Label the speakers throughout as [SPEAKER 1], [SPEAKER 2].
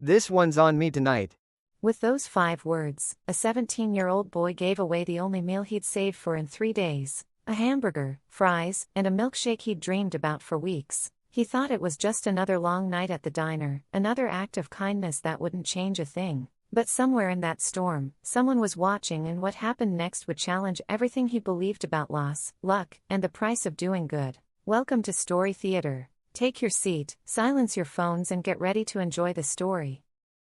[SPEAKER 1] This one's on me tonight.
[SPEAKER 2] With those 5 words, a 17-year-old boy gave away the only meal he'd saved for in 3 days, a hamburger, fries, and a milkshake he'd dreamed about for weeks. He thought it was just another long night at the diner, another act of kindness that wouldn't change a thing. But somewhere in that storm, someone was watching, and what happened next would challenge everything he believed about loss, luck, and the price of doing good. Welcome to Story Theater. Take your seat, silence your phones, and get ready to enjoy the story.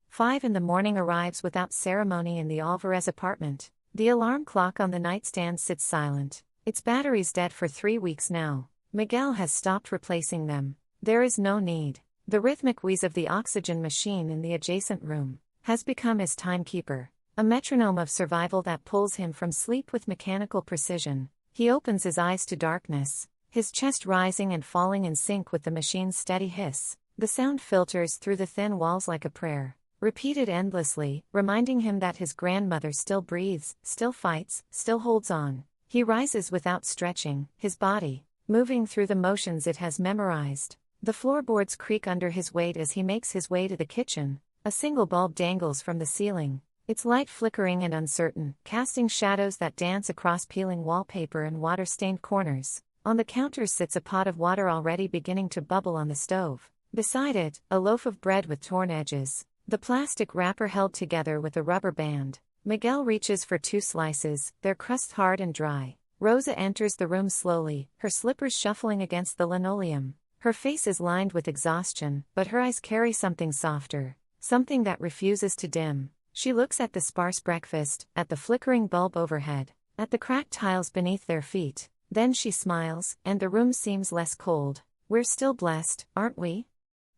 [SPEAKER 2] 5 in the morning arrives without ceremony in the Alvarez apartment. The alarm clock on the nightstand sits silent. Its battery's dead for 3 weeks now. Miguel has stopped replacing them. There is no need. The rhythmic wheeze of the oxygen machine in the adjacent room has become his timekeeper, a metronome of survival that pulls him from sleep with mechanical precision. He opens his eyes to darkness, his chest rising and falling in sync with the machine's steady hiss. The sound filters through the thin walls like a prayer, repeated endlessly, reminding him that his grandmother still breathes, still fights, still holds on. He rises without stretching, his body moving through the motions it has memorized. The floorboards creak under his weight as he makes his way to the kitchen. A single bulb dangles from the ceiling, its light flickering and uncertain, casting shadows that dance across peeling wallpaper and water-stained corners. On the counter sits a pot of water already beginning to bubble on the stove. Beside it, a loaf of bread with torn edges, the plastic wrapper held together with a rubber band. Miguel reaches for 2 slices, their crust hard and dry. Rosa enters the room slowly, her slippers shuffling against the linoleum. Her face is lined with exhaustion, but her eyes carry something softer, something that refuses to dim. She looks at the sparse breakfast, at the flickering bulb overhead, at the cracked tiles beneath their feet. Then she smiles, and the room seems less cold. "We're still blessed, aren't we?"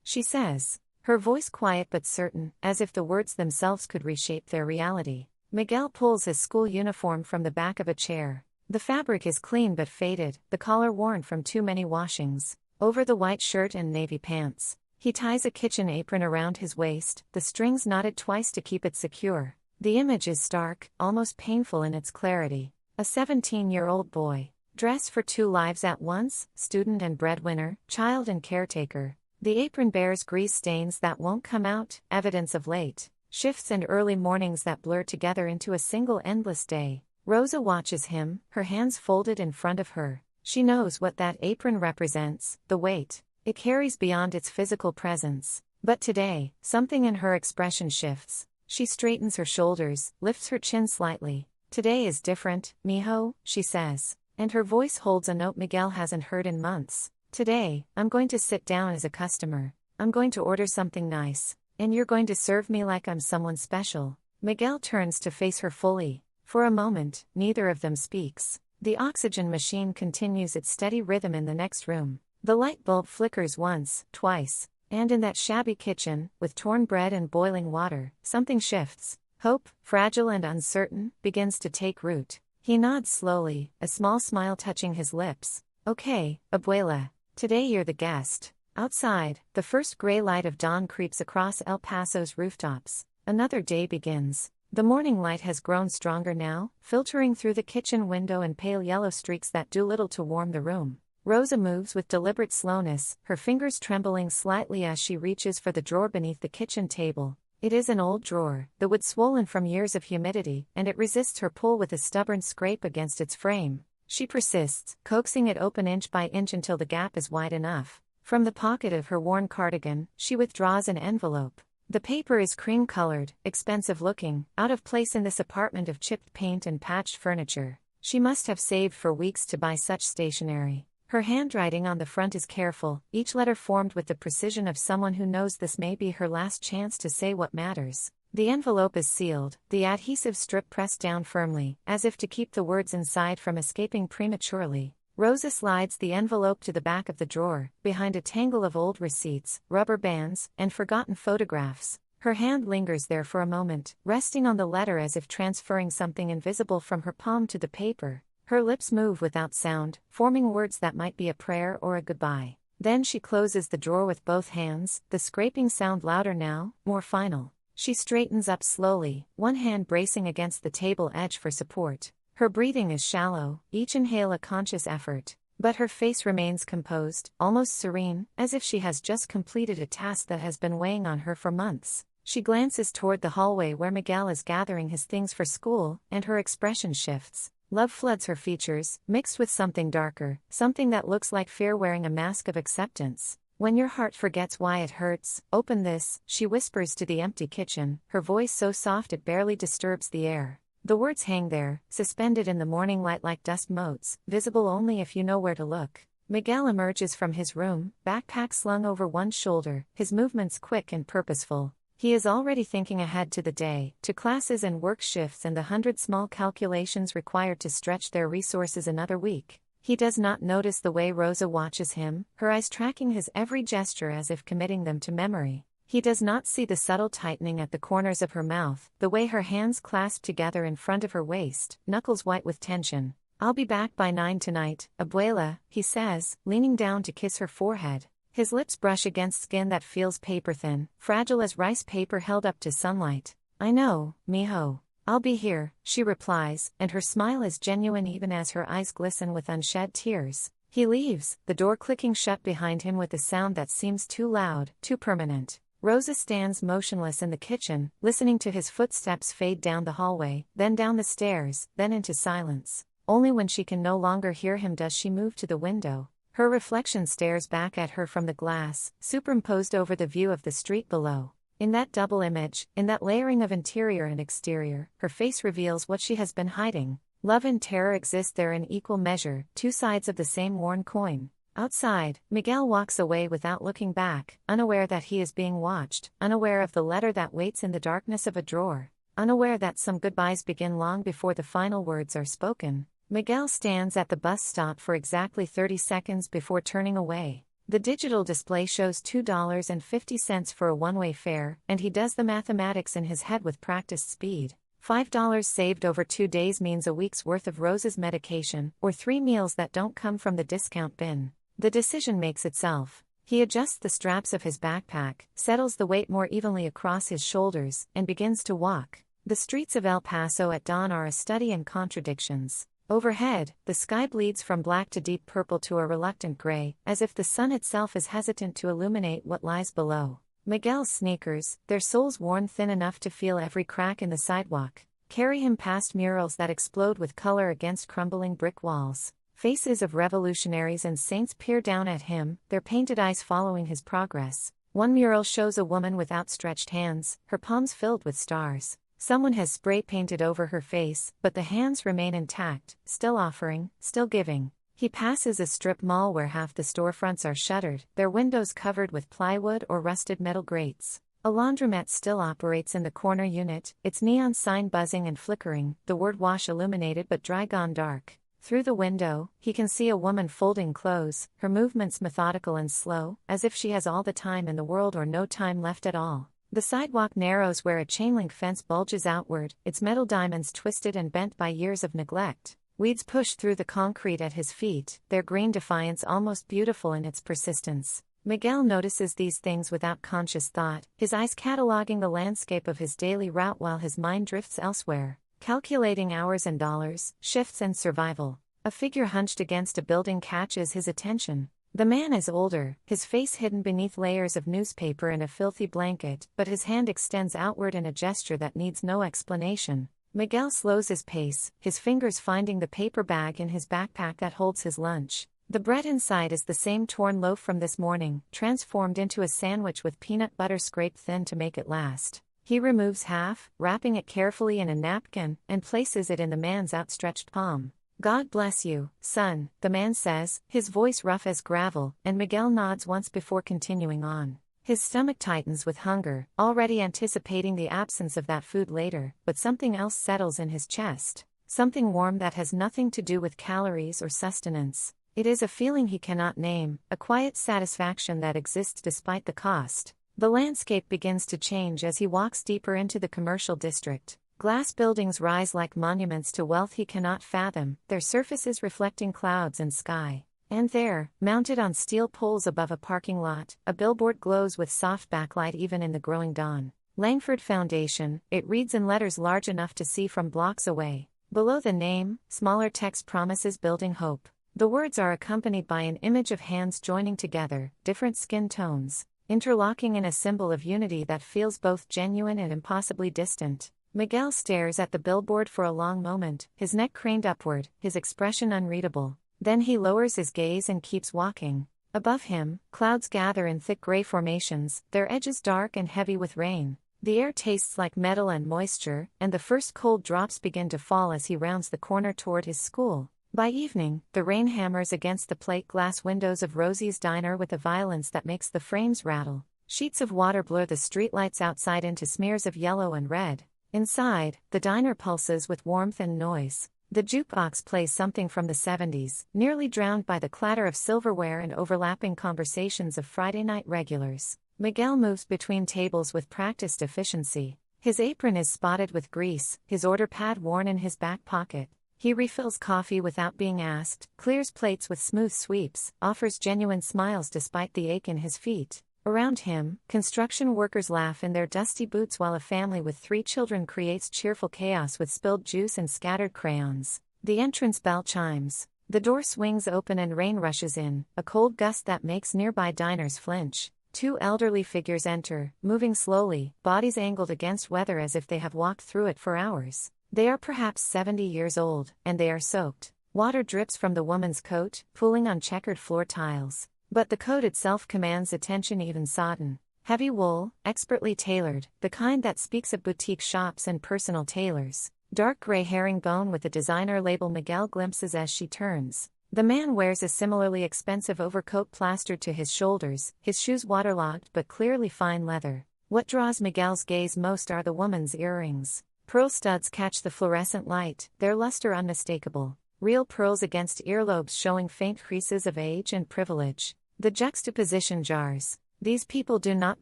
[SPEAKER 2] she says, her voice quiet but certain, as if the words themselves could reshape their reality. Miguel pulls his school uniform from the back of a chair. The fabric is clean but faded, the collar worn from too many washings. Over the white shirt and navy pants, he ties a kitchen apron around his waist, the strings knotted twice to keep it secure. The image is stark, almost painful in its clarity. A 17-year-old boy, dressed for 2 lives at once, student and breadwinner, child and caretaker. The apron bears grease stains that won't come out, evidence of late shifts and early mornings that blur together into a single endless day. Rosa watches him, her hands folded in front of her. She knows what that apron represents, the weight it carries beyond its physical presence. But today, something in her expression shifts. She straightens her shoulders, lifts her chin slightly. "Today is different, mijo," she says, and her voice holds a note Miguel hasn't heard in months. "Today, I'm going to sit down as a customer. I'm going to order something nice, and you're going to serve me like I'm someone special." Miguel turns to face her fully. For a moment, neither of them speaks. The oxygen machine continues its steady rhythm in the next room. The light bulb flickers once, twice, and in that shabby kitchen, with torn bread and boiling water, something shifts. Hope, fragile and uncertain, begins to take root. He nods slowly, a small smile touching his lips. "Okay, abuela. Today you're the guest." Outside, the first gray light of dawn creeps across El Paso's rooftops. Another day begins. The morning light has grown stronger now, filtering through the kitchen window in pale yellow streaks that do little to warm the room. Rosa moves with deliberate slowness, her fingers trembling slightly as she reaches for the drawer beneath the kitchen table. It is an old drawer, the wood swollen from years of humidity, and it resists her pull with a stubborn scrape against its frame. She persists, coaxing it open inch by inch until the gap is wide enough. From the pocket of her worn cardigan, she withdraws an envelope. The paper is cream-colored, expensive-looking, out of place in this apartment of chipped paint and patched furniture. She must have saved for weeks to buy such stationery. Her handwriting on the front is careful, each letter formed with the precision of someone who knows this may be her last chance to say what matters. The envelope is sealed, the adhesive strip pressed down firmly, as if to keep the words inside from escaping prematurely. Rosa slides the envelope to the back of the drawer, behind a tangle of old receipts, rubber bands, and forgotten photographs. Her hand lingers there for a moment, resting on the letter as if transferring something invisible from her palm to the paper. Her lips move without sound, forming words that might be a prayer or a goodbye. Then she closes the drawer with both hands, the scraping sound louder now, more final. She straightens up slowly, one hand bracing against the table edge for support. Her breathing is shallow, each inhale a conscious effort, but her face remains composed, almost serene, as if she has just completed a task that has been weighing on her for months. She glances toward the hallway where Miguel is gathering his things for school, and her expression shifts. Love floods her features, mixed with something darker, something that looks like fear wearing a mask of acceptance. When your heart forgets why it hurts, open this, she whispers to the empty kitchen, her voice so soft it barely disturbs the air. The words hang there, suspended in the morning light like dust motes, visible only if you know where to look. Miguel emerges from his room, backpack slung over one shoulder, his movements quick and purposeful. He is already thinking ahead to the day, to classes and work shifts and the 100 small calculations required to stretch their resources another week. He does not notice the way Rosa watches him, her eyes tracking his every gesture as if committing them to memory. He does not see the subtle tightening at the corners of her mouth, the way her hands clasp together in front of her waist, knuckles white with tension. "I'll be back by 9 tonight, Abuela," he says, leaning down to kiss her forehead. His lips brush against skin that feels paper-thin, fragile as rice paper held up to sunlight. "I know, mijo. I'll be here," she replies, and her smile is genuine even as her eyes glisten with unshed tears. He leaves, the door clicking shut behind him with a sound that seems too loud, too permanent. Rosa stands motionless in the kitchen, listening to his footsteps fade down the hallway, then down the stairs, then into silence. Only when she can no longer hear him does she move to the window. Her reflection stares back at her from the glass, superimposed over the view of the street below. In that double image, in that layering of interior and exterior, her face reveals what she has been hiding. Love and terror exist there in equal measure, two sides of the same worn coin. Outside, Miguel walks away without looking back, unaware that he is being watched, unaware of the letter that waits in the darkness of a drawer, unaware that some goodbyes begin long before the final words are spoken. Miguel stands at the bus stop for exactly 30 seconds before turning away. The digital display shows $2.50 for a one-way fare, and he does the mathematics in his head with practiced speed. $5 saved over 2 days means a week's worth of Rose's medication, or 3 meals that don't come from the discount bin. The decision makes itself. He adjusts the straps of his backpack, settles the weight more evenly across his shoulders, and begins to walk. The streets of El Paso at dawn are a study in contradictions. Overhead, the sky bleeds from black to deep purple to a reluctant gray, as if the sun itself is hesitant to illuminate what lies below. Miguel's sneakers, their soles worn thin enough to feel every crack in the sidewalk, carry him past murals that explode with color against crumbling brick walls. Faces of revolutionaries and saints peer down at him, their painted eyes following his progress. One mural shows a woman with outstretched hands, her palms filled with stars. Someone has spray painted over her face, but the hands remain intact, still offering, still giving. He passes a strip mall where half the storefronts are shuttered, their windows covered with plywood or rusted metal grates. A laundromat still operates in the corner unit, its neon sign buzzing and flickering, the word wash illuminated but dry gone dark. Through the window, he can see a woman folding clothes, her movements methodical and slow, as if she has all the time in the world or no time left at all. The sidewalk narrows where a chain-link fence bulges outward, its metal diamonds twisted and bent by years of neglect. Weeds push through the concrete at his feet, their green defiance almost beautiful in its persistence. Miguel notices these things without conscious thought, his eyes cataloging the landscape of his daily route while his mind drifts elsewhere, calculating hours and dollars, shifts and survival. A figure hunched against a building catches his attention. The man is older, his face hidden beneath layers of newspaper and a filthy blanket, but his hand extends outward in a gesture that needs no explanation. Miguel slows his pace, his fingers finding the paper bag in his backpack that holds his lunch. The bread inside is the same torn loaf from this morning, transformed into a sandwich with peanut butter scraped thin to make it last. He removes half, wrapping it carefully in a napkin, and places it in the man's outstretched palm. "God bless you, son," the man says, his voice rough as gravel, and Miguel nods once before continuing on. His stomach tightens with hunger, already anticipating the absence of that food later, but something else settles in his chest. Something warm that has nothing to do with calories or sustenance. It is a feeling he cannot name, a quiet satisfaction that exists despite the cost. The landscape begins to change as he walks deeper into the commercial district. Glass buildings rise like monuments to wealth he cannot fathom, their surfaces reflecting clouds and sky. And there, mounted on steel poles above a parking lot, a billboard glows with soft backlight even in the growing dawn. Langford Foundation, it reads in letters large enough to see from blocks away. Below the name, smaller text promises building hope. The words are accompanied by an image of hands joining together, different skin tones. interlocking in a symbol of unity that feels both genuine and impossibly distant. Miguel stares at the billboard for a long moment, his neck craned upward, his expression unreadable. Then he lowers his gaze and keeps walking. Above him, clouds gather in thick gray formations, their edges dark and heavy with rain. The air tastes like metal and moisture, and the first cold drops begin to fall as he rounds the corner toward his school. By evening, the rain hammers against the plate glass windows of Rosie's diner with a violence that makes the frames rattle. Sheets of water blur the streetlights outside into smears of yellow and red. Inside, the diner pulses with warmth and noise. The jukebox plays something from the 70s, nearly drowned by the clatter of silverware and overlapping conversations of Friday night regulars. Miguel moves between tables with practiced efficiency. His apron is spotted with grease, his order pad worn in his back pocket. He refills coffee without being asked, clears plates with smooth sweeps, offers genuine smiles despite the ache in his feet. Around him, construction workers laugh in their dusty boots while a family with 3 children creates cheerful chaos with spilled juice and scattered crayons. The entrance bell chimes. The door swings open and rain rushes in, a cold gust that makes nearby diners flinch. 2 elderly figures enter, moving slowly, bodies angled against weather as if they have walked through it for hours. They are perhaps 70 years old, and they are soaked. Water drips from the woman's coat, pooling on checkered floor tiles. But the coat itself commands attention, even sodden. Heavy wool, expertly tailored, the kind that speaks of boutique shops and personal tailors. Dark gray herringbone with a designer label Miguel glimpses as she turns. The man wears a similarly expensive overcoat plastered to his shoulders, his shoes waterlogged but clearly fine leather. What draws Miguel's gaze most are the woman's earrings. Pearl studs catch the fluorescent light, their luster unmistakable. Real pearls against earlobes showing faint creases of age and privilege. The juxtaposition jars. These people do not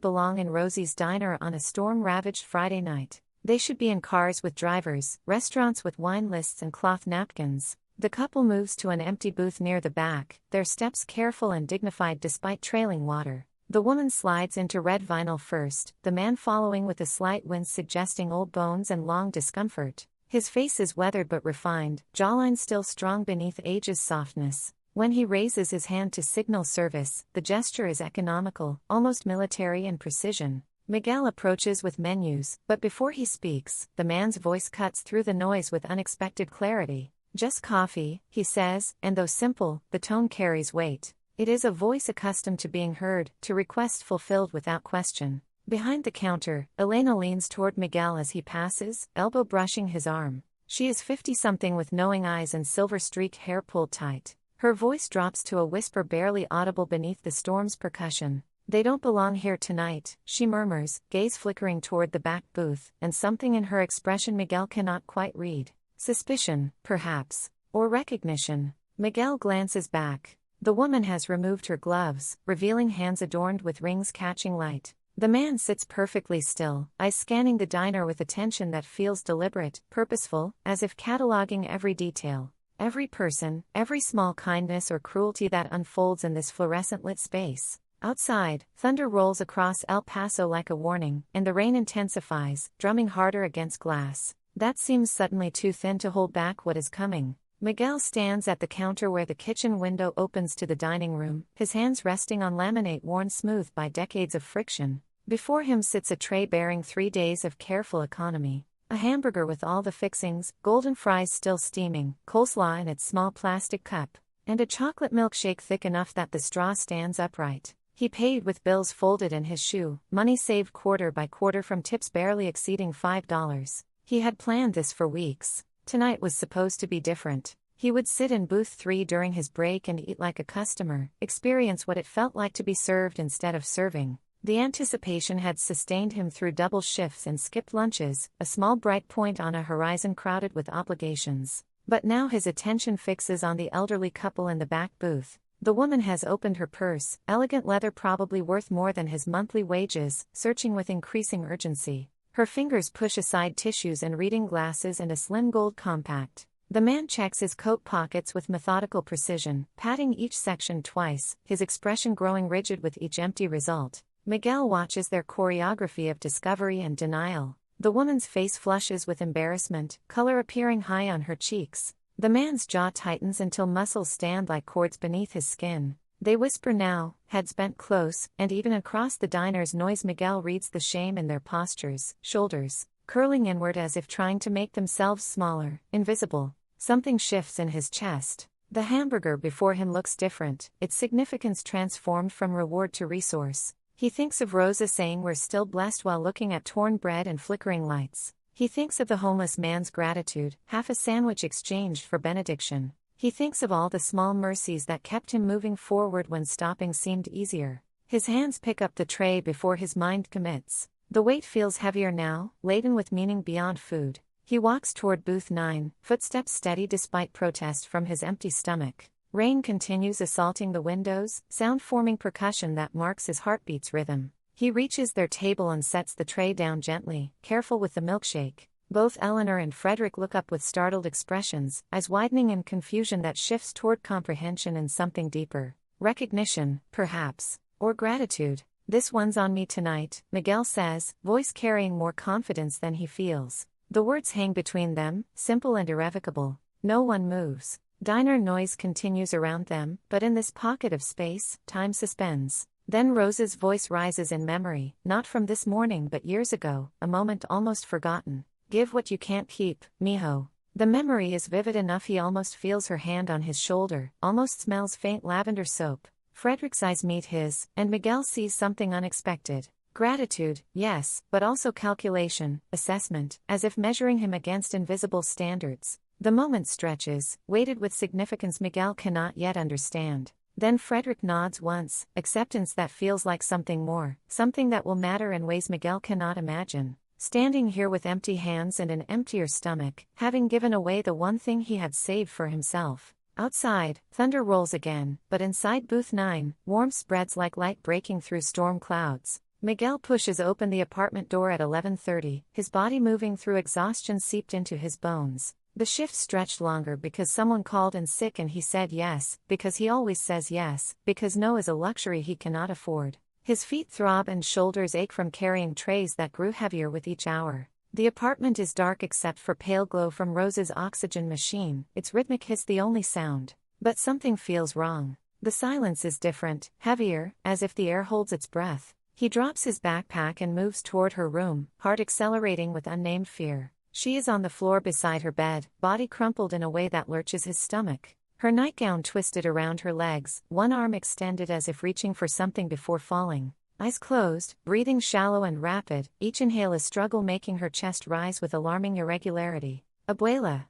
[SPEAKER 2] belong in Rosie's diner on a storm-ravaged Friday night. They should be in cars with drivers, restaurants with wine lists and cloth napkins. The couple moves to an empty booth near the back, their steps careful and dignified despite trailing water. The woman slides into red vinyl first, the man following with a slight wince suggesting old bones and long discomfort. His face is weathered but refined, jawline still strong beneath age's softness. When he raises his hand to signal service, the gesture is economical, almost military in precision. Miguel approaches with menus, but before he speaks, the man's voice cuts through the noise with unexpected clarity. "Just coffee," he says, and though simple, the tone carries weight. It is a voice accustomed to being heard, to request fulfilled without question. Behind the counter, Elena leans toward Miguel as he passes, elbow brushing his arm. She is 50-something with knowing eyes and silver-streaked hair pulled tight. Her voice drops to a whisper barely audible beneath the storm's percussion. "They don't belong here tonight," she murmurs, gaze flickering toward the back booth, and something in her expression Miguel cannot quite read. Suspicion, perhaps, or recognition. Miguel glances back. The woman has removed her gloves, revealing hands adorned with rings catching light. The man sits perfectly still, eyes scanning the diner with attention that feels deliberate, purposeful, as if cataloging every detail. Every person, every small kindness or cruelty that unfolds in this fluorescent-lit space. Outside, thunder rolls across El Paso like a warning, and the rain intensifies, drumming harder against glass. That seems suddenly too thin to hold back what is coming. Miguel stands at the counter where the kitchen window opens to the dining room, his hands resting on laminate worn smooth by decades of friction. Before him sits a tray bearing 3 days of careful economy. A hamburger with all the fixings, golden fries still steaming, coleslaw in its small plastic cup, and a chocolate milkshake thick enough that the straw stands upright. He paid with bills folded in his shoe, money saved quarter by quarter from tips barely exceeding $5. He had planned this for weeks. Tonight was supposed to be different. He would sit in booth 3 during his break and eat like a customer, experience what it felt like to be served instead of serving. The anticipation had sustained him through double shifts and skipped lunches, a small bright point on a horizon crowded with obligations. But now his attention fixes on the elderly couple in the back booth. The woman has opened her purse, elegant leather probably worth more than his monthly wages, searching with increasing urgency. Her fingers push aside tissues and reading glasses and a slim gold compact. The man checks his coat pockets with methodical precision, patting each section twice, his expression growing rigid with each empty result. Miguel watches their choreography of discovery and denial. The woman's face flushes with embarrassment, color appearing high on her cheeks. The man's jaw tightens until muscles stand like cords beneath his skin. They whisper now, heads bent close, and even across the diner's noise Miguel reads the shame in their postures, shoulders curling inward as if trying to make themselves smaller, invisible. Something shifts in his chest. The hamburger before him looks different, its significance transformed from reward to resource. He thinks of Rosa saying we're still blessed while looking at torn bread and flickering lights. He thinks of the homeless man's gratitude, half a sandwich exchanged for benediction. He thinks of all the small mercies that kept him moving forward when stopping seemed easier. His hands pick up the tray before his mind commits. The weight feels heavier now, laden with meaning beyond food. He walks toward booth 9, footsteps steady despite protest from his empty stomach. Rain continues assaulting the windows, sound forming percussion that marks his heartbeat's rhythm. He reaches their table and sets the tray down gently, careful with the milkshake. Both Eleanor and Frederick look up with startled expressions, eyes widening in confusion that shifts toward comprehension and something deeper. Recognition, perhaps. Or gratitude. "This one's on me tonight," Miguel says, voice carrying more confidence than he feels. The words hang between them, simple and irrevocable. No one moves. Diner noise continues around them, but in this pocket of space, time suspends. Then Rosa's voice rises in memory, not from this morning but years ago, a moment almost forgotten. "Give what you can't keep, mijo." The memory is vivid enough he almost feels her hand on his shoulder, almost smells faint lavender soap. Frederick's eyes meet his, and Miguel sees something unexpected. Gratitude, yes, but also calculation, assessment, as if measuring him against invisible standards. The moment stretches, weighted with significance Miguel cannot yet understand. Then Frederick nods once, acceptance that feels like something more, something that will matter in ways Miguel cannot imagine. Standing here with empty hands and an emptier stomach, having given away the one thing he had saved for himself. Outside, thunder rolls again, but inside booth 9, warmth spreads like light breaking through storm clouds. Miguel pushes open the apartment door at 11:30, his body moving through exhaustion seeped into his bones. The shift stretched longer because someone called in sick and he said yes, because he always says yes, because no is a luxury he cannot afford. His feet throb and shoulders ache from carrying trays that grew heavier with each hour. The apartment is dark except for pale glow from Rosa's oxygen machine, its rhythmic hiss the only sound. But something feels wrong. The silence is different, heavier, as if the air holds its breath. He drops his backpack and moves toward her room, heart accelerating with unnamed fear. She is on the floor beside her bed, body crumpled in a way that lurches his stomach. Her nightgown twisted around her legs, one arm extended as if reaching for something before falling. Eyes closed, breathing shallow and rapid, each inhale a struggle making her chest rise with alarming irregularity. "Abuela."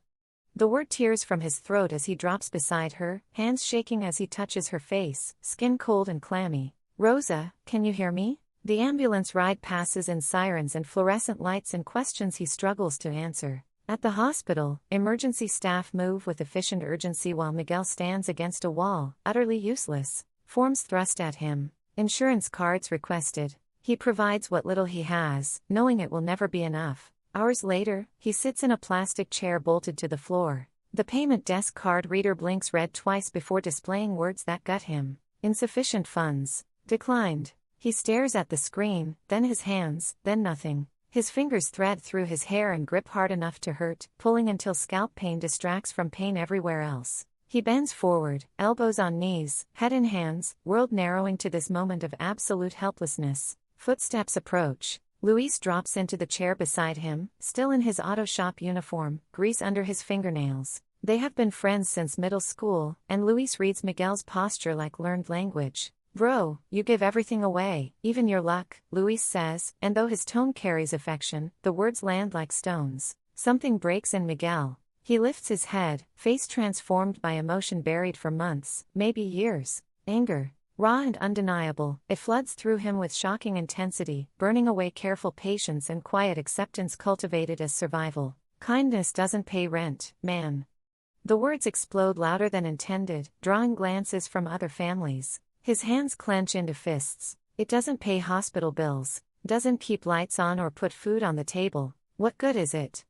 [SPEAKER 2] The word tears from his throat as he drops beside her, hands shaking as he touches her face, skin cold and clammy. "Rosa, can you hear me?" The ambulance ride passes in sirens and fluorescent lights and questions he struggles to answer. At the hospital, emergency staff move with efficient urgency while Miguel stands against a wall, utterly useless. Forms thrust at him. Insurance cards requested. He provides what little he has, knowing it will never be enough. Hours later, he sits in a plastic chair bolted to the floor. The payment desk card reader blinks red twice before displaying words that gut him. Insufficient funds. Declined. He stares at the screen, then his hands, then nothing. His fingers thread through his hair and grip hard enough to hurt, pulling until scalp pain distracts from pain everywhere else. He bends forward, elbows on knees, head in hands, world narrowing to this moment of absolute helplessness. Footsteps approach. Luis drops into the chair beside him, still in his auto shop uniform, grease under his fingernails. They have been friends since middle school, and Luis reads Miguel's posture like learned language. "Bro, you give everything away, even your luck," Luis says, and though his tone carries affection, the words land like stones. Something breaks in Miguel. He lifts his head, face transformed by emotion buried for months, maybe years. Anger. Raw and undeniable, it floods through him with shocking intensity, burning away careful patience and quiet acceptance cultivated as survival. "Kindness doesn't pay rent, man." The words explode louder than intended, drawing glances from other families. His hands clench into fists. "It doesn't pay hospital bills, doesn't keep lights on or put food on the table. What good is it?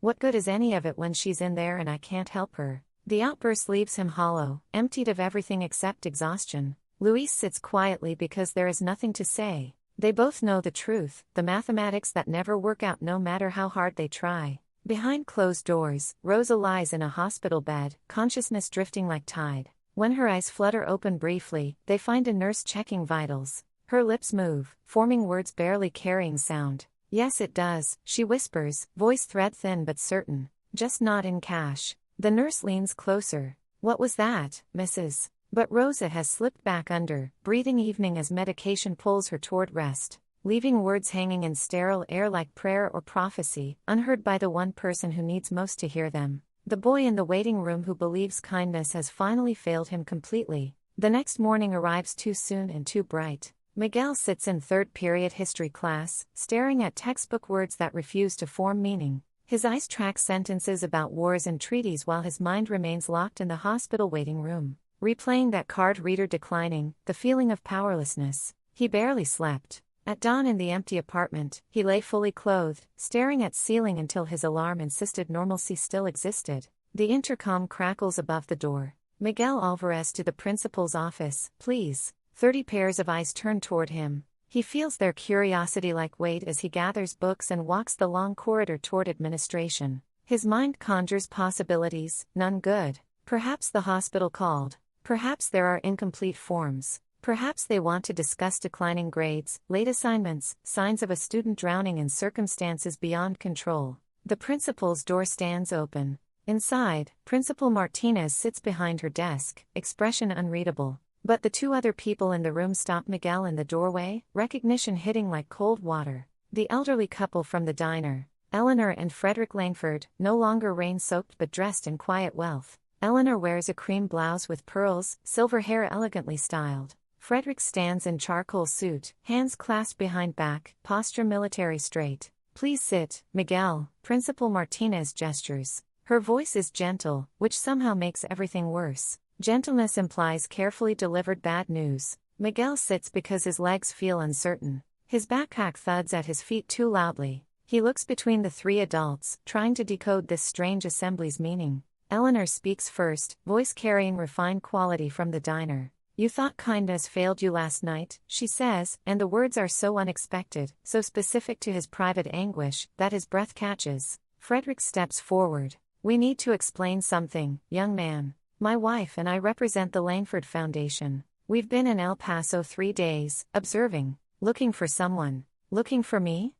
[SPEAKER 2] What good is any of it when she's in there and I can't help her?" The outburst leaves him hollow, emptied of everything except exhaustion. Luis sits quietly because there is nothing to say. They both know the truth, the mathematics that never work out no matter how hard they try. Behind closed doors, Rosa lies in a hospital bed, consciousness drifting like tide. When her eyes flutter open briefly, they find a nurse checking vitals. Her lips move, forming words barely carrying sound. "Yes, it does," she whispers, voice thread-thin but certain. "Just not in cash." The nurse leans closer. "What was that, Mrs.?" But Rosa has slipped back under, breathing evening as medication pulls her toward rest, leaving words hanging in sterile air like prayer or prophecy, unheard by the one person who needs most to hear them. The boy in the waiting room who believes kindness has finally failed him completely. The next morning arrives too soon and too bright. Miguel sits in third period history class, staring at textbook words that refuse to form meaning. His eyes track sentences about wars and treaties while his mind remains locked in the hospital waiting room, replaying that card reader declining, the feeling of powerlessness. He barely slept. At dawn in the empty apartment, he lay fully clothed, staring at ceiling until his alarm insisted normalcy still existed. The intercom crackles above the door. "Miguel Alvarez to the principal's office, please." 30 pairs of eyes turn toward him. He feels their curiosity-like weight as he gathers books and walks the long corridor toward administration. His mind conjures possibilities, none good. Perhaps the hospital called. Perhaps there are incomplete forms. Perhaps they want to discuss declining grades, late assignments, signs of a student drowning in circumstances beyond control. The principal's door stands open. Inside, Principal Martinez sits behind her desk, expression unreadable. But the two other people in the room stop Miguel in the doorway, recognition hitting like cold water. The elderly couple from the diner, Eleanor and Frederick Langford, no longer rain-soaked but dressed in quiet wealth. Eleanor wears a cream blouse with pearls, silver hair elegantly styled. Frederick stands in charcoal suit, hands clasped behind back, posture military straight. "Please sit, Miguel," Principal Martinez gestures. Her voice is gentle, which somehow makes everything worse. Gentleness implies carefully delivered bad news. Miguel sits because his legs feel uncertain. His backpack thuds at his feet too loudly. He looks between the three adults, trying to decode this strange assembly's meaning. Eleanor speaks first, voice carrying refined quality from the diner. "You thought kindness failed you last night," she says, and the words are so unexpected, so specific to his private anguish, that his breath catches. Frederick steps forward. "We need to explain something, young man. My wife and I represent the Langford Foundation. We've been in El Paso 3 days, observing, looking for someone. Looking for me?"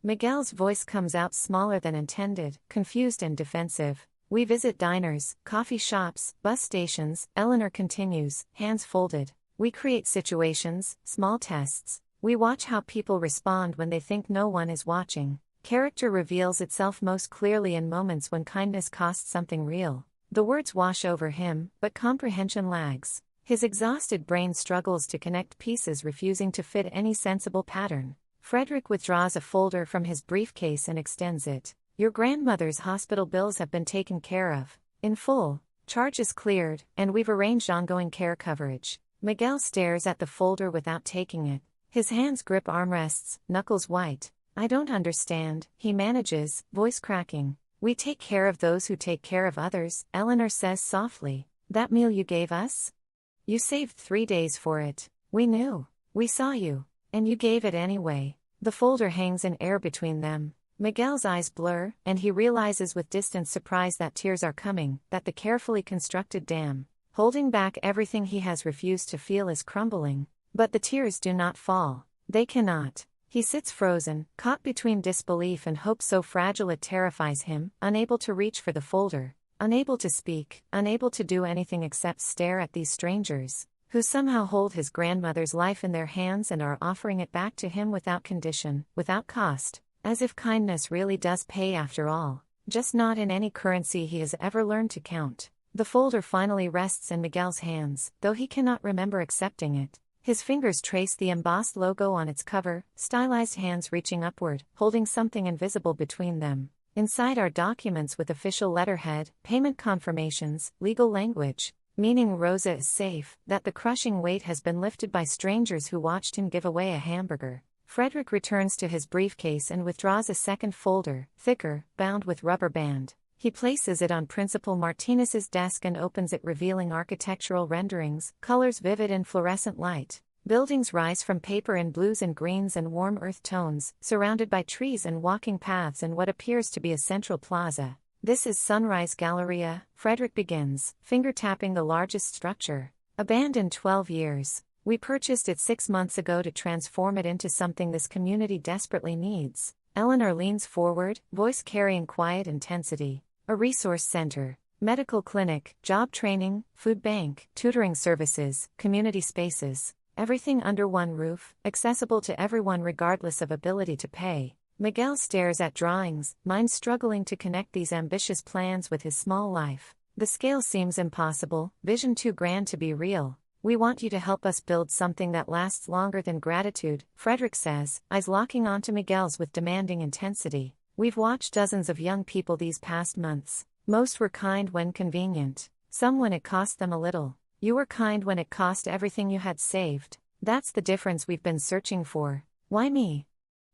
[SPEAKER 2] Miguel's voice comes out smaller than intended, confused and defensive. "We visit diners, coffee shops, bus stations," Eleanor continues, hands folded. "We create situations, small tests. We watch how people respond when they think no one is watching. Character reveals itself most clearly in moments when kindness costs something real." The words wash over him, but comprehension lags. His exhausted brain struggles to connect pieces, refusing to fit any sensible pattern. Frederick withdraws a folder from his briefcase and extends it. "Your grandmother's hospital bills have been taken care of. In full. Charges cleared, and we've arranged ongoing care coverage." Miguel stares at the folder without taking it. His hands grip armrests, knuckles white. "I don't understand," he manages, voice cracking. "We take care of those who take care of others," Eleanor says softly. "That meal you gave us? You saved 3 days for it. We knew. We saw you. And you gave it anyway." The folder hangs in air between them. Miguel's eyes blur, and he realizes with distant surprise that tears are coming, that the carefully constructed dam, holding back everything he has refused to feel, is crumbling. But the tears do not fall. They cannot. He sits frozen, caught between disbelief and hope so fragile it terrifies him, unable to reach for the folder, unable to speak, unable to do anything except stare at these strangers, who somehow hold his grandmother's life in their hands and are offering it back to him without condition, without cost, as if kindness really does pay after all, just not in any currency he has ever learned to count. The folder finally rests in Miguel's hands, though he cannot remember accepting it. His fingers trace the embossed logo on its cover, stylized hands reaching upward, holding something invisible between them. Inside are documents with official letterhead, payment confirmations, legal language, meaning Rosa is safe, that the crushing weight has been lifted by strangers who watched him give away a hamburger. Frederick returns to his briefcase and withdraws a second folder, thicker, bound with rubber band. He places it on Principal Martinez's desk and opens it, revealing architectural renderings, colors vivid in fluorescent light. Buildings rise from paper in blues and greens and warm earth tones, surrounded by trees and walking paths in what appears to be a central plaza. This is Sunrise Galleria, Frederick begins, finger-tapping the largest structure. Abandoned 12 years. We purchased it 6 months ago to transform it into something this community desperately needs. Eleanor leans forward, voice carrying quiet intensity. A resource center, medical clinic, job training, food bank, tutoring services, community spaces. Everything under one roof, accessible to everyone regardless of ability to pay. Miguel stares at drawings, mind struggling to connect these ambitious plans with his small life. The scale seems impossible, vision too grand to be real. We want you to help us build something that lasts longer than gratitude, Frederick says, eyes locking onto Miguel's with demanding intensity. We've watched dozens of young people these past months. Most were kind when convenient. Some when it cost them a little. You were kind when it cost everything you had saved. That's the difference we've been searching for. Why me?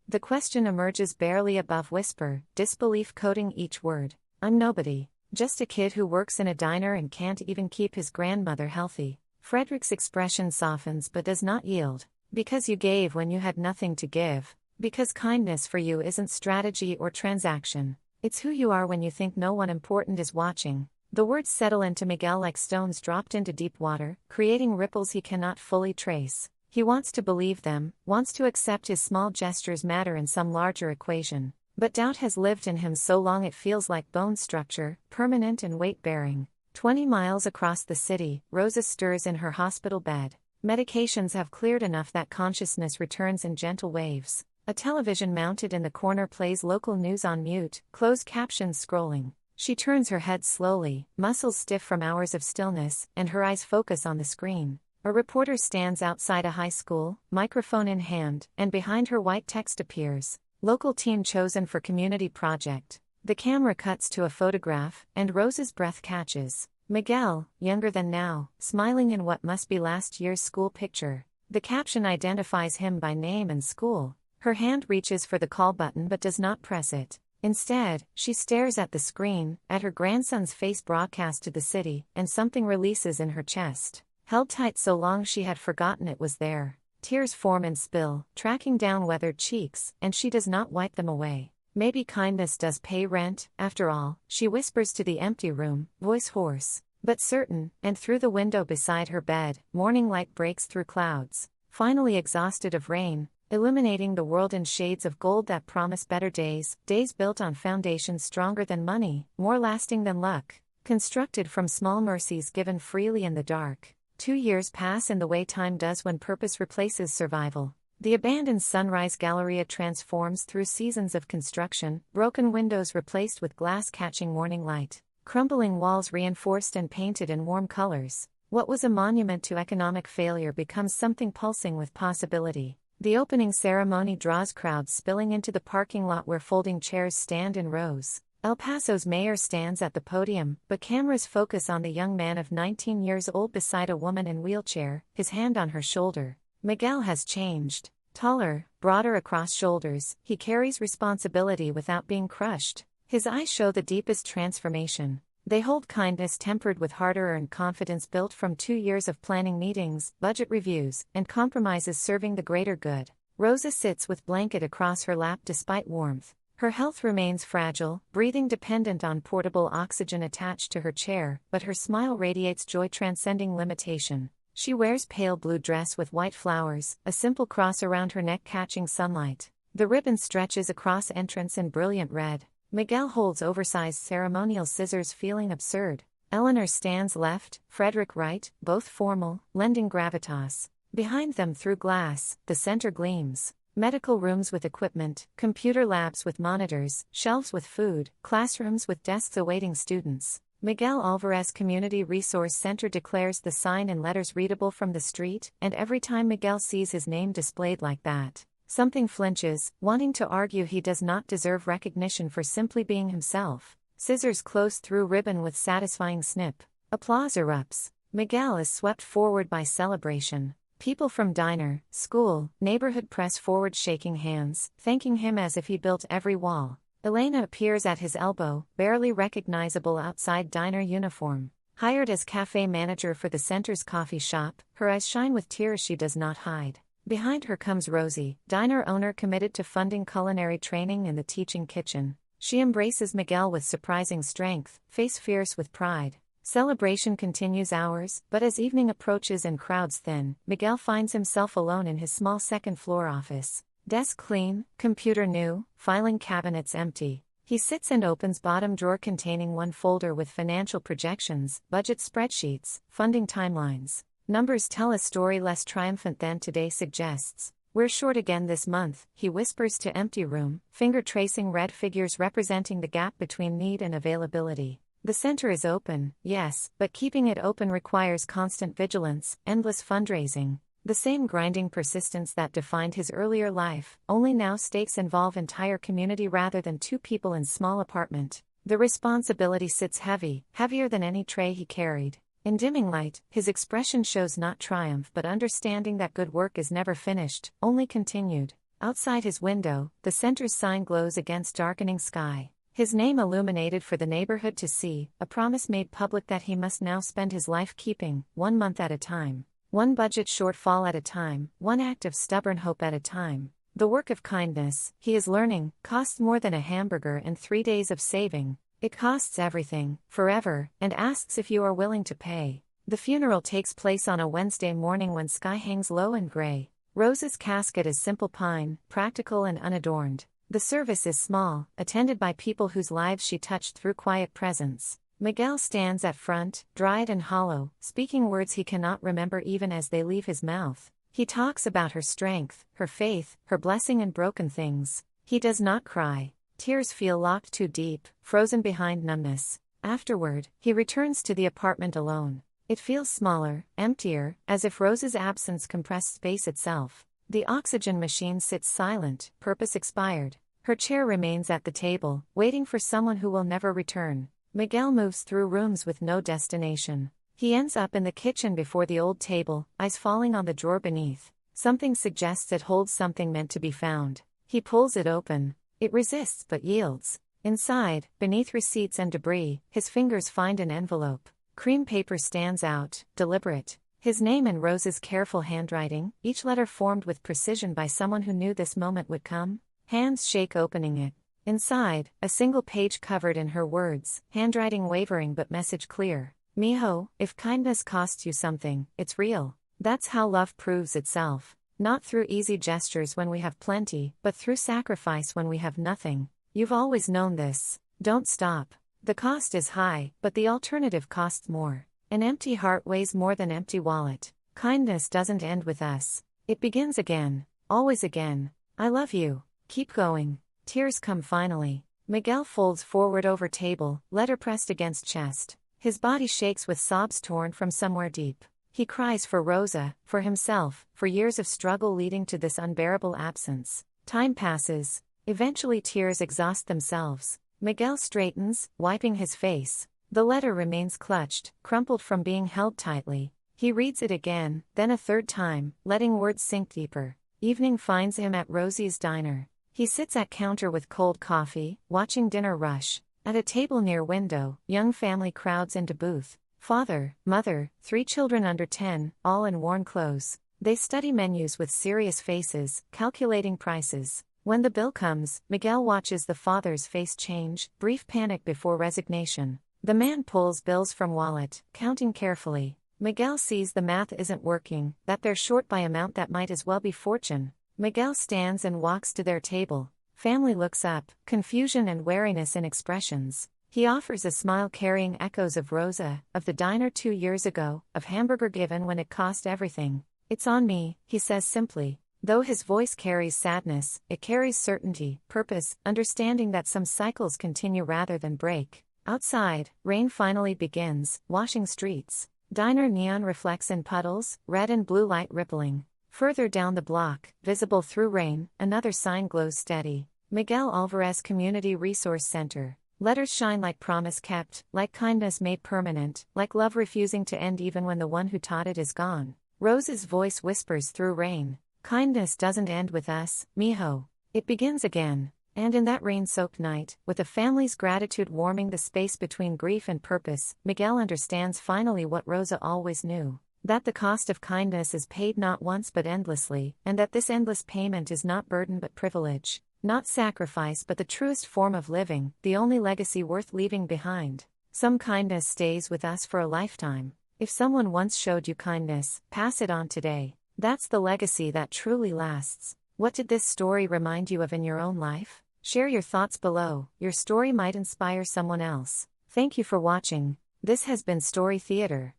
[SPEAKER 2] The question emerges barely above whisper, disbelief coating each word. I'm nobody. Just a kid who works in a diner and can't even keep his grandmother healthy. Frederick's expression softens but does not yield. Because you gave when you had nothing to give. Because kindness for you isn't strategy or transaction. It's who you are when you think no one important is watching. The words settle into Miguel like stones dropped into deep water, creating ripples he cannot fully trace. He wants to believe them, wants to accept his small gestures matter in some larger equation. But doubt has lived in him so long it feels like bone structure, permanent and weight-bearing. 20 miles across the city, Rosa stirs in her hospital bed. Medications have cleared enough that consciousness returns in gentle waves. A television mounted in the corner plays local news on mute, closed captions scrolling. She turns her head slowly, muscles stiff from hours of stillness, and her eyes focus on the screen. A reporter stands outside a high school, microphone in hand, and behind her white text appears. Local team chosen for community project. The camera cuts to a photograph, and Rose's breath catches. Miguel, younger than now, smiling in what must be last year's school picture. The caption identifies him by name and school. Her hand reaches for the call button but does not press it. Instead, she stares at the screen, at her grandson's face broadcast to the city, and something releases in her chest. Held tight so long she had forgotten it was there. Tears form and spill, tracking down weathered cheeks, and she does not wipe them away. Maybe kindness does pay rent, after all, she whispers to the empty room, voice hoarse, but certain, and through the window beside her bed, morning light breaks through clouds. Finally exhausted of rain, illuminating the world in shades of gold that promise better days, days built on foundations stronger than money, more lasting than luck, constructed from small mercies given freely in the dark. 2 years pass in the way time does when purpose replaces survival. The abandoned Sunrise Galleria transforms through seasons of construction, broken windows replaced with glass catching morning light, crumbling walls reinforced and painted in warm colors. What was a monument to economic failure becomes something pulsing with possibility. The opening ceremony draws crowds spilling into the parking lot where folding chairs stand in rows. El Paso's mayor stands at the podium, but cameras focus on the young man of 19 years old beside a woman in wheelchair, his hand on her shoulder. Miguel has changed. Taller, broader across shoulders, he carries responsibility without being crushed. His eyes show the deepest transformation. They hold kindness tempered with hard-earned confidence built from 2 years of planning meetings, budget reviews, and compromises serving the greater good. Rosa sits with blanket across her lap despite warmth. Her health remains fragile, breathing dependent on portable oxygen attached to her chair, but her smile radiates joy transcending limitation. She wears pale blue dress with white flowers, a simple cross around her neck catching sunlight. The ribbon stretches across entrance in brilliant red. Miguel holds oversized ceremonial scissors feeling absurd. Eleanor stands left, Frederick right, both formal, lending gravitas. Behind them through glass, the center gleams. Medical rooms with equipment, computer labs with monitors, shelves with food, classrooms with desks awaiting students. Miguel Alvarez Community Resource Center declares the sign in letters readable from the street, and every time Miguel sees his name displayed like that, something flinches, wanting to argue he does not deserve recognition for simply being himself. Scissors close through ribbon with satisfying snip. Applause erupts. Miguel is swept forward by celebration. People from diner, school, neighborhood press forward shaking hands, thanking him as if he built every wall. Elena appears at his elbow, barely recognizable outside diner uniform. Hired as cafe manager for the center's coffee shop, her eyes shine with tears she does not hide. Behind her comes Rosie, diner owner committed to funding culinary training in the teaching kitchen. She embraces Miguel with surprising strength, face fierce with pride. Celebration continues hours, but as evening approaches and crowds thin, Miguel finds himself alone in his small second-floor office. Desk clean, computer new, filing cabinets empty. He sits and opens bottom drawer containing one folder with financial projections, budget spreadsheets, funding timelines. Numbers tell a story less triumphant than today suggests. We're short again this month, he whispers to empty room, finger tracing red figures representing the gap between need and availability. The center is open, yes, but keeping it open requires constant vigilance, endless fundraising. The same grinding persistence that defined his earlier life, only now stakes involve entire community rather than two people in small apartment. The responsibility sits heavy, heavier than any tray he carried. In dimming light, his expression shows not triumph but understanding that good work is never finished, only continued. Outside his window, the center's sign glows against darkening sky. His name illuminated for the neighborhood to see, a promise made public that he must now spend his life keeping, 1 month at a time. One budget shortfall at a time, one act of stubborn hope at a time. The work of kindness, he is learning, costs more than a hamburger and 3 days of saving. It costs everything, forever, and asks if you are willing to pay. The funeral takes place on a Wednesday morning when sky hangs low and gray. Rose's casket is simple pine, practical and unadorned. The service is small, attended by people whose lives she touched through quiet presence. Miguel stands at front, dried and hollow, speaking words he cannot remember even as they leave his mouth. He talks about her strength, her faith, her blessing in broken things. He does not cry. Tears feel locked too deep, frozen behind numbness. Afterward, he returns to the apartment alone. It feels smaller, emptier, as if Rose's absence compressed space itself. The oxygen machine sits silent, purpose expired. Her chair remains at the table, waiting for someone who will never return. Miguel moves through rooms with no destination. He ends up in the kitchen before the old table, eyes falling on the drawer beneath. Something suggests it holds something meant to be found. He pulls it open. It resists but yields. Inside, beneath receipts and debris, his fingers find an envelope. Cream paper stands out, deliberate. His name in Rose's careful handwriting, each letter formed with precision by someone who knew this moment would come. Hands shake opening it. Inside, a single page covered in her words, handwriting wavering but message clear. Mijo, if kindness costs you something, it's real. That's how love proves itself. Not through easy gestures when we have plenty, but through sacrifice when we have nothing. You've always known this. Don't stop. The cost is high, but the alternative costs more. An empty heart weighs more than empty wallet. Kindness doesn't end with us. It begins again. Always again. I love you. Keep going. Tears come finally. Miguel folds forward over table, letter pressed against chest. His body shakes with sobs torn from somewhere deep. He cries for Rosa, for himself, for years of struggle leading to this unbearable absence. Time passes. Eventually tears exhaust themselves. Miguel straightens, wiping his face. The letter remains clutched, crumpled from being held tightly. He reads it again, then a third time, letting words sink deeper. Evening finds him at Rosie's diner. He sits at counter with cold coffee, watching dinner rush. At a table near window, young family crowds into booth. Father, mother, 3 children under 10, all in worn clothes. They study menus with serious faces, calculating prices. When the bill comes, Miguel watches the father's face change, brief panic before resignation. The man pulls bills from wallet, counting carefully. Miguel sees the math isn't working, that they're short by amount that might as well be fortune. Miguel stands and walks to their table. Family looks up, confusion and wariness in expressions. He offers a smile carrying echoes of Rosa, of the diner 2 years ago, of hamburger given when it cost everything. It's on me, he says simply. Though his voice carries sadness, it carries certainty, purpose, understanding that some cycles continue rather than break. Outside, rain finally begins, washing streets. Diner neon reflects in puddles, red and blue light rippling. Further down the block, visible through rain, another sign glows steady. Miguel Alvarez Community Resource Center. Letters shine like promise kept, like kindness made permanent, like love refusing to end even when the one who taught it is gone. Rose's voice whispers through rain. Kindness doesn't end with us, mijo. It begins again. And in that rain-soaked night, with a family's gratitude warming the space between grief and purpose, Miguel understands finally what Rosa always knew. That the cost of kindness is paid not once but endlessly, and that this endless payment is not burden but privilege. Not sacrifice but the truest form of living, the only legacy worth leaving behind. Some kindness stays with us for a lifetime. If someone once showed you kindness, pass it on today. That's the legacy that truly lasts. What did this story remind you of in your own life? Share your thoughts below. Your story might inspire someone else. Thank you for watching. This has been Story Theater.